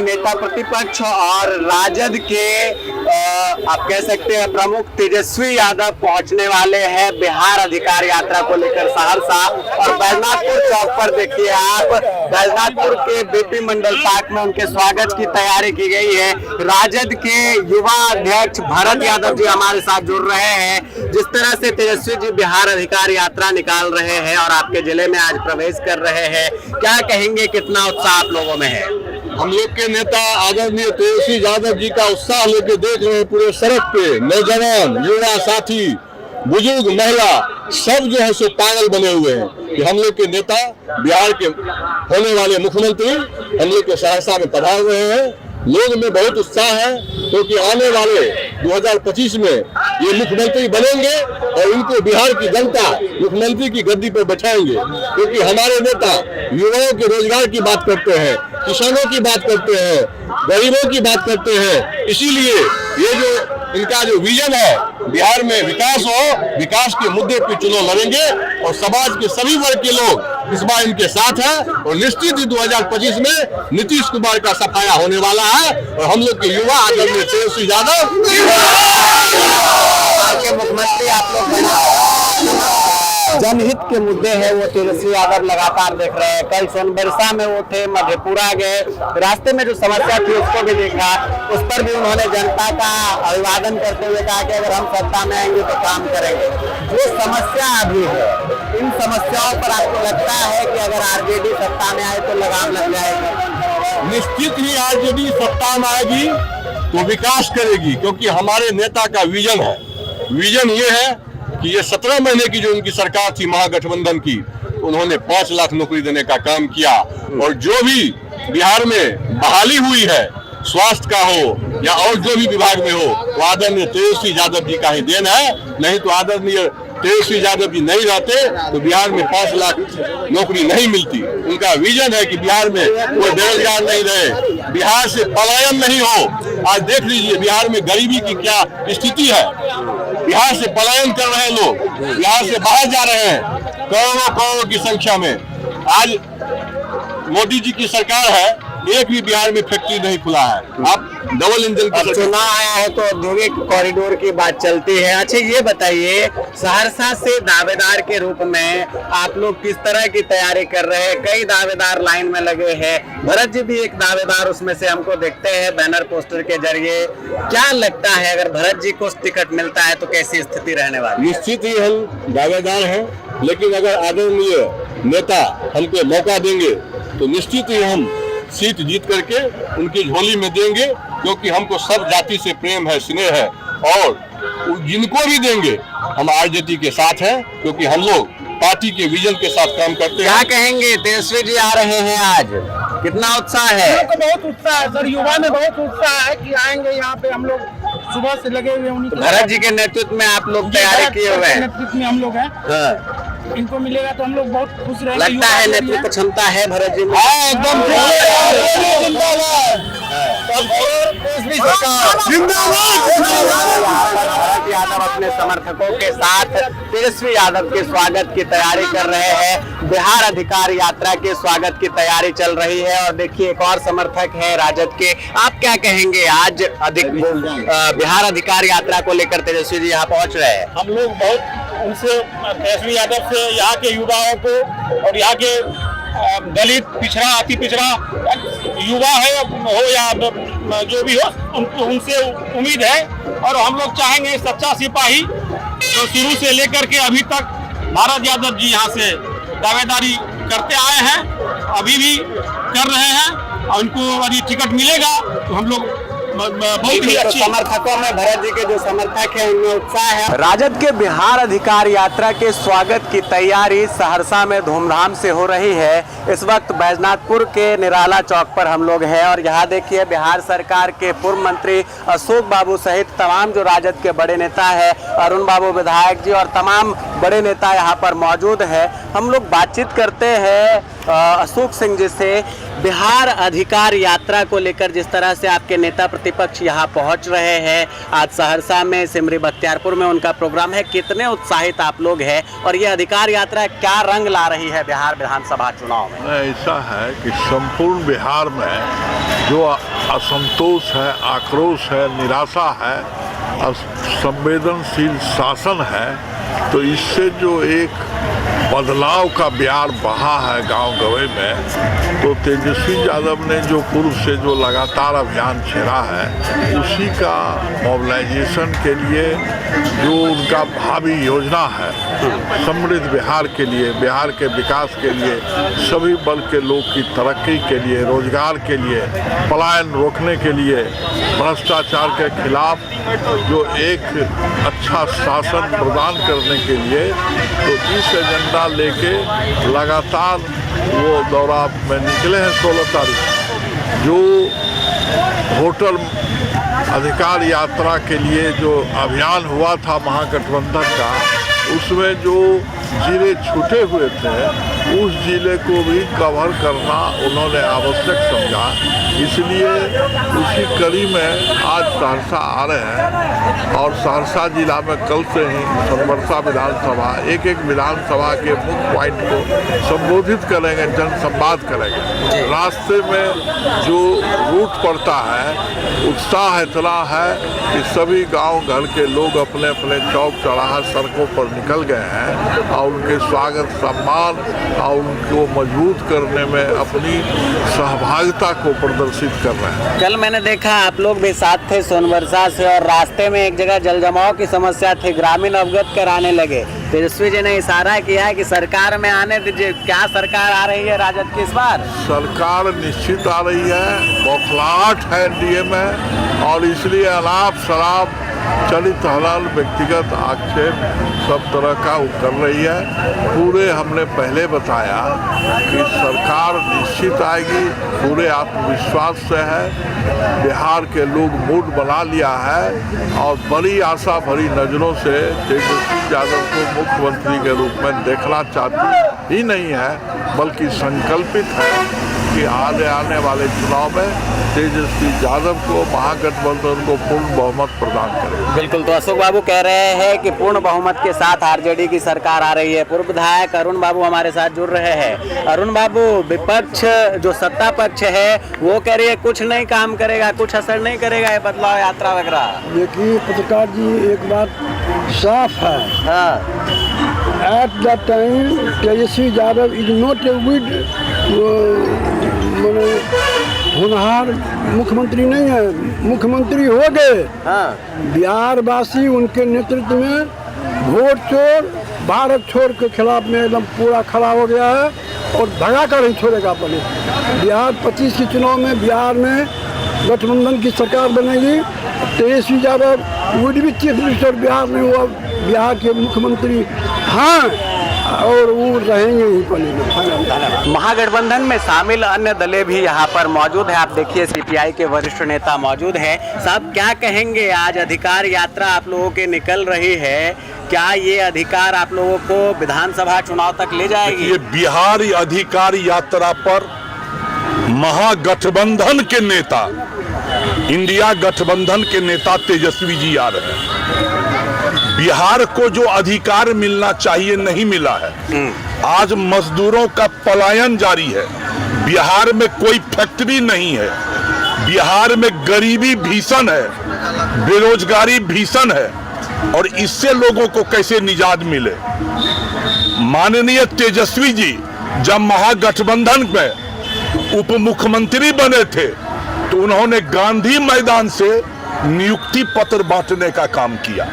नेता प्रतिपक्ष और राजद के आप कह सकते हैं प्रमुख तेजस्वी यादव पहुंचने वाले हैं बिहार अधिकार यात्रा को लेकर सहरसा। और बैजनाथपुर चौक पर देखिए आप, बैजनाथपुर के बीपी मंडल पार्क में उनके स्वागत की तैयारी की गई है। राजद के युवा अध्यक्ष भरत यादव जी हमारे साथ जुड़ रहे हैं। जिस तरह से तेजस्वी जी बिहार अधिकार यात्रा निकाल रहे हैं और आपके जिले में आज प्रवेश कर रहे हैं, क्या कहेंगे, कितना उत्साह आप लोगों में है? हम लोग के नेता आदरणीय तेजस्वी यादव जी का उत्साह लेके देख रहे हैं पूरे सड़क पे। नौजवान, युवा साथी, बुजुर्ग, महिला सब जो है सो पागल बने हुए हैं कि हम लोग के नेता बिहार के होने वाले मुख्यमंत्री हम लोग के सहरसा में पधार रहे हैं। लोग में बहुत उत्साह है क्योंकि आने वाले 2025 में ये मुख्यमंत्री बनेंगे और इनको बिहार की जनता मुख्यमंत्री की गद्दी पर बैठाएंगे। क्योंकि हमारे नेता युवाओं के रोजगार की बात करते हैं, किसानों की बात करते हैं, गरीबों की बात करते हैं। इसीलिए ये जो इनका जो विजन है बिहार में विकास हो, विकास के मुद्दे पे चुनाव लड़ेंगे और समाज के सभी वर्ग के लोग इस बार इनके साथ हैं। और निश्चित ही 2025 में नीतीश कुमार का सफाया होने वाला है और हम लोग के युवा आदरणीय तेजस्वी यादव के मुख्यमंत्री आप लोग जनहित के मुद्दे हैं वो तेजस्वी यादव लगातार देख रहे हैं। कल सोनबरसा में वो थे, मधेपुरा गए, रास्ते में जो समस्या थी उसको भी देखा, उस पर भी उन्होंने जनता का अभिवादन करते हुए कहा कि अगर हम सत्ता में आएंगे तो काम करेंगे। जो समस्या अभी है, इन समस्याओं पर आपको लगता है कि अगर आरजेडी सत्ता में आए तो लगाम लग जाएगी? निश्चित ही आरजेडी सत्ता में आएगी तो विकास करेगी, क्योंकि हमारे नेता का विजन है। विजन ये है कि ये 17 महीने की जो उनकी सरकार थी महागठबंधन की, उन्होंने 5 लाख नौकरी देने का काम किया। और जो भी बिहार में बहाली हुई है, स्वास्थ्य का हो या और जो भी विभाग में हो, वो आदरणीय तेजस्वी यादव जी का ही देन है। नहीं तो आदरणीय तेजस्वी यादव जी नहीं रहते तो बिहार में 5 लाख नौकरी नहीं मिलती। उनका विजन है कि बिहार में कोई बेरोजगार नहीं रहे, बिहार से पलायन नहीं हो। आज देख लीजिए बिहार में गरीबी की क्या स्थिति है। बिहार से पलायन कर रहे हैं लोग, बिहार से बाहर जा रहे हैं करोड़ों करोड़ों की संख्या में। आज मोदी जी की सरकार है, एक भी बिहार में फैक्ट्री नहीं खुला है। अब डबल इंजन की चुनाव आया है तो औद्योगिक कॉरिडोर की बात चलती है। अच्छा ये बताइए, सहरसा से दावेदार के रूप में आप लोग किस तरह की तैयारी कर रहे हैं? कई दावेदार लाइन में लगे हैं, भरत जी भी एक दावेदार उसमें से हमको देखते हैं बैनर पोस्टर के जरिए। क्या लगता है अगर भरत जी को टिकट मिलता है तो कैसी स्थिति रहने वाली? निश्चित ही हम दावेदार हैं, लेकिन अगर आदरणीय नेता हमको मौका देंगे तो निश्चित ही हम सीट जीत करके उनकी झोली में देंगे। क्योंकि हमको सब जाति से प्रेम है, स्नेह है और जिनको भी देंगे हम आरजेडी के साथ हैं, क्योंकि हम लोग पार्टी के विजन के साथ काम करते हैं। क्या कहेंगे, तेजस्वी जी आ रहे हैं आज, कितना उत्साह है? बहुत उत्साह है सर, युवा में बहुत उत्साह है कि आएंगे यहाँ पे। हम लोग सुबह से लगे हुए हैं। भरत जी के नेतृत्व में आप लोग तैयारी किए हुए हैं? नेतृत्व में हम लोग हैं। इनको मिलेगा तो हम लोग बहुत खुश रहेंगे। लगता है नेतृत्व क्षमता है भरत जी में? एकदम भरत यादव अपने समर्थकों के साथ तेजस्वी यादव के स्वागत की तैयारी कर रहे हैं। बिहार अधिकार यात्रा के स्वागत की तैयारी चल रही है। और देखिए एक और समर्थक है राजद के, आप क्या कहेंगे? आज बिहार अधिकार यात्रा को लेकर तेजस्वी जी यहाँ पहुँच रहे हैं। हम लोग बहुत उनसे, तेजस्वी यादव से यहाँ के युवाओं को और यहाँ के दलित, पिछड़ा, अति पिछड़ा युवा है हो या जो भी हो, उनसे उम्मीद है। और हम लोग चाहेंगे सच्चा सिपाही जो शुरू से लेकर के अभी तक भरत यादव जी यहाँ से दावेदारी करते आए हैं, अभी भी कर रहे हैं, और उनको यदि टिकट मिलेगा तो हम लोग बहुत ही अच्छी। समर्थकों में भरत जी के जो समर्थक हैं उनमें उत्साह है। राजद के बिहार अधिकार यात्रा के स्वागत की तैयारी सहरसा में धूमधाम से हो रही है। इस वक्त बैजनाथपुर के निराला चौक पर हम लोग हैं और यहाँ देखिए बिहार सरकार के पूर्व मंत्री अशोक बाबू सहित तमाम जो राजद के बड़े नेता है, अरुण बाबू विधायक जी और तमाम बड़े नेता यहाँ पर मौजूद है। हम लोग बातचीत करते हैं अशोक सिंह जी से बिहार अधिकार यात्रा को लेकर। जिस तरह से आपके नेता प्रतिपक्ष यहाँ पहुँच रहे हैं, आज सहरसा में, सिमरी बख्तियारपुर में उनका प्रोग्राम है, कितने उत्साहित आप लोग हैं और ये अधिकार यात्रा क्या रंग ला रही है बिहार विधानसभा चुनाव में? ऐसा है कि संपूर्ण बिहार में जो असंतोष है, आक्रोश है, निराशा है, संवेदनशील शासन है। तो इससे जो एक बदलाव का ब्यार बहा है गांव गवे में, तो तेजस्वी यादव ने जो पूर्व से जो लगातार अभियान छेड़ा है, उसी का मोबिलाइजेशन के लिए जो उनका भावी योजना है समृद्ध बिहार के लिए, बिहार के विकास के लिए, सभी वर्ग के लोग की तरक्की के लिए, रोजगार के लिए, पलायन रोकने के लिए, भ्रष्टाचार के खिलाफ जो एक अच्छा शासन प्रदान करने के लिए, तो इस एजेंडा लेके लगातार वो दौरा में निकले हैं। 16 तारीख जो होटल अधिकार यात्रा के लिए जो अभियान हुआ था महागठबंधन का, उसमें जो जिले छूटे हुए थे उस जिले को भी कवर करना उन्होंने आवश्यक समझा। इसलिए उसी कड़ी में आज सहरसा आ रहे हैं और सहरसा जिला में कल से ही सोनबरसा विधानसभा एक विधानसभा के मुख्य पॉइंट को संबोधित करेंगे, जनसंवाद करेंगे। रास्ते में जो रूट पड़ता है, उत्साह इतना है कि सभी गांव घर के लोग अपने अपने चौक चौराहा सड़कों पर निकल गए हैं और उनके स्वागत सम्मान और उनको मजबूत करने में अपनी सहभागिता को प्रदर्शित कर रहे हैं। कल मैंने देखा आप लोग भी साथ थे सोनबरसा से, और रास्ते में एक जगह जल जमाव की समस्या थी, ग्रामीण अवगत कराने लगे। तेजस्वी जी ने इशारा किया है कि सरकार में आने दीजिए। क्या सरकार आ रही है राजद की इस बार? सरकार निश्चित आ रही है, बौखलाहट है एनडीए में, और इसलिए अनाप शराब चलित हलाल व्यक्तिगत आक्षेप सब तरह का कर रही है। पूरे हमने पहले बताया कि सरकार निश्चित आएगी, पूरे आत्मविश्वास से है। बिहार के लोग मूड बना लिया है और बड़ी आशा भरी नजरों से तेजस्वी यादव को मुख्यमंत्री के रूप में देखना चाहती ही नहीं है, बल्कि संकल्पित है कि आने वाले चुनाव में तेजस्वी यादव को, महागठबंधन को पूर्ण बहुमत प्रदान करें। बिल्कुल, तो अशोक बाबू कह रहे हैं कि पूर्ण बहुमत के साथ आरजेडी की सरकार आ रही है। पूर्व विधायक अरुण बाबू हमारे साथ जुड़ रहे हैं। अरुण बाबू, विपक्ष जो सत्ता पक्ष है वो कह रही है कुछ नहीं काम करेगा, कुछ असर नहीं करेगा ये बदलाव यात्रा वगैरह। देखिए पत्रकार जी, एक बात साफ है, हाँ, at that time Tejashwi Yadav is not a good होनहार मुख्यमंत्री नहीं है। मुख्यमंत्री हो गए, हाँ, बिहार वासी उनके नेतृत्व में वोट चोर भारत छोड़ के खिलाफ में एकदम पूरा खड़ा हो गया है और भगा कर नहीं छोड़ेगा। अपने बिहार 25 के चुनाव में बिहार में गठबंधन की सरकार बनेगी। Tejashwi Yadav would be chief minister Bihar में, वो बिहार के मुख्यमंत्री हाँ, और वो रहेंगे ही बनेंगे। महागठबंधन में शामिल अन्य दलें भी यहाँ पर मौजूद है। आप देखिए सीपीआई के वरिष्ठ नेता मौजूद हैं। साहब क्या कहेंगे, आज अधिकार यात्रा आप लोगों की निकल रही है, क्या ये अधिकार आप लोगों को विधानसभा चुनाव तक ले जाएगी? ये बिहार अधिकार यात्रा पर महागठबंधन के नेता, इंडिया गठबंधन के नेता तेजस्वी जी आ रहे हैं। बिहार को जो अधिकार मिलना चाहिए नहीं मिला है। आज मजदूरों का पलायन जारी है, बिहार में कोई फैक्ट्री नहीं है, बिहार में गरीबी भीषण है, बेरोजगारी भीषण है, और इससे लोगों को कैसे निजात मिले। माननीय तेजस्वी जी जब महागठबंधन में उप मुख्यमंत्री बने थे तो उन्होंने गांधी मैदान से नियुक्ति पत्र बांटने का काम किया।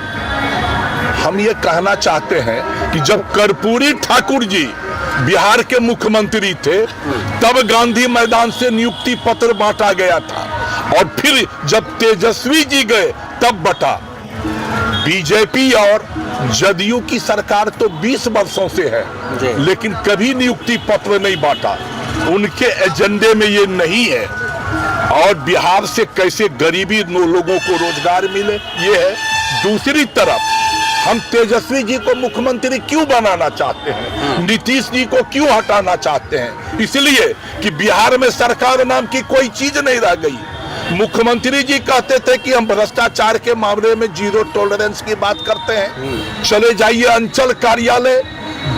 हम ये कहना चाहते हैं कि जब कर्पूरी ठाकुर जी बिहार के मुख्यमंत्री थे तब गांधी मैदान से नियुक्ति पत्र बांटा गया था, और फिर जब तेजस्वी जी गए तब बटा। बीजेपी और जदयू की सरकार तो 20 वर्षों से है, लेकिन कभी नियुक्ति पत्र नहीं बांटा। उनके एजेंडे में ये नहीं है। और बिहार से कैसे गरीबी लोगों को रोजगार मिले, ये है। दूसरी तरफ हम तेजस्वी जी को मुख्यमंत्री क्यों बनाना चाहते हैं, नीतीश जी को क्यों हटाना चाहते हैं? इसलिए कि बिहार में सरकार नाम की कोई चीज नहीं रह गई। मुख्यमंत्री जी कहते थे कि हम भ्रष्टाचार के मामले में जीरो टॉलरेंस की बात करते हैं। चले जाइए अंचल कार्यालय,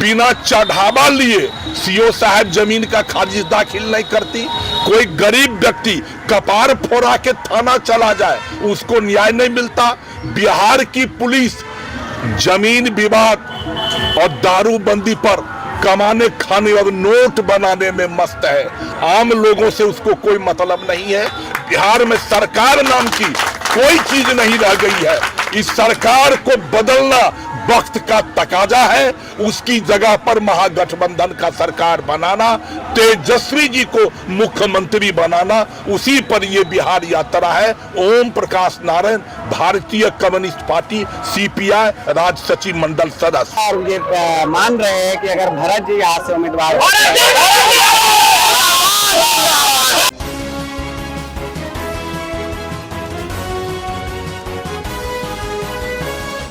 बिना चढ़ावा लिए सीओ साहब जमीन का खारिज दाखिल नहीं करती, कोई गरीब व्यक्ति कपार फोड़ा के थाना चला जाए, उसको न्याय नहीं मिलता। बिहार की पुलिस जमीन विवाद और दारूबंदी पर कमाने खाने और नोट बनाने में मस्त है। आम लोगों से उसको कोई मतलब नहीं है। बिहार में सरकार नाम की कोई चीज नहीं रह गई है। इस सरकार को बदलना वक्त का तकाजा है। उसकी जगह पर महागठबंधन का सरकार बनाना, तेजस्वी जी को मुख्यमंत्री बनाना, उसी पर ये बिहार यात्रा है। ओम प्रकाश नारायण, भारतीय कम्युनिस्ट पार्टी CPI राज्य सचिव मंडल सदस्य। और ये मान रहे हैं कि अगर भरत जी यहाँ से उम्मीदवार